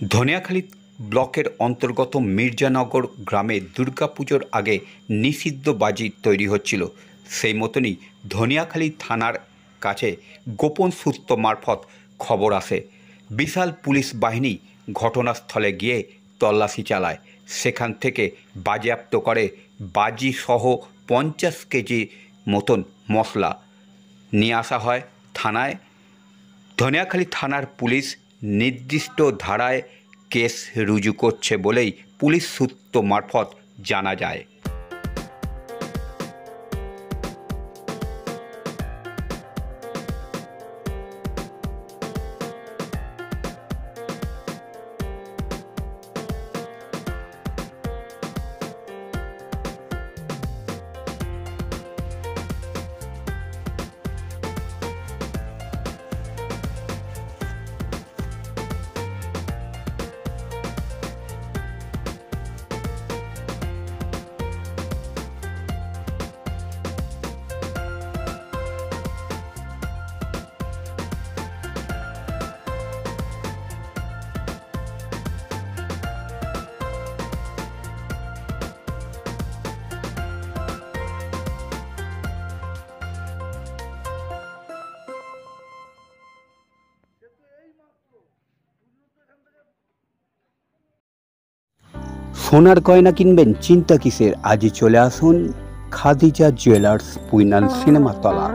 ধনিয়াখালী ব্লকের অন্তর্গত মির্জানগর গ্রামে দুর্গাপুজোর আগে নিষিদ্ধ বাজি তৈরি হচ্ছিল। সেই মতনই ধনিয়াখালী থানার কাছে গোপন সূত্র মারফত খবর আসে। বিশাল পুলিশ বাহিনী ঘটনাস্থলে গিয়ে তল্লাশি চালায়। সেখান থেকে বাজেয়াপ্ত করে বাজি সহ 50 কেজি মতন মশলা নিয়ে আসা হয় থানায়। ধনিয়াখালী থানার পুলিশ নির্দিষ্ট ধারায় কেস রুজু করছে বলেই পুলিশ সূত্র মারফত জানা যায়। সোনার গয়না কিনবেন, চিন্তা কিসের? আজই চলে আসুন খাদিজা জুয়েলার্স, পুইনাল সিনেমাতলা।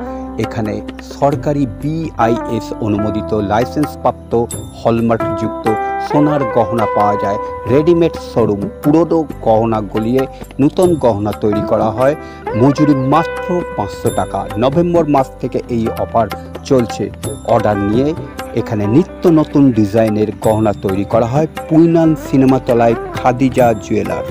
এখানে সরকারি BIS অনুমোদিত লাইসেন্সপ্রাপ্ত হলমার্কযুক্ত সোনার গহনা পাওয়া যায়। রেডিমেড শোরুম, পুরনো গহনা গলিয়ে নতুন গহনা তৈরি করা হয়। মজুরি মাত্র 500 টাকা। নভেম্বর মাস থেকে এই অফার চলছে। অর্ডার নিয়ে এখানে নিত্য নতুন ডিজাইনের গহনা তৈরি করা হয়। পুইনাল সিনেমাতলায় খাদিজা জুয়েলার্স।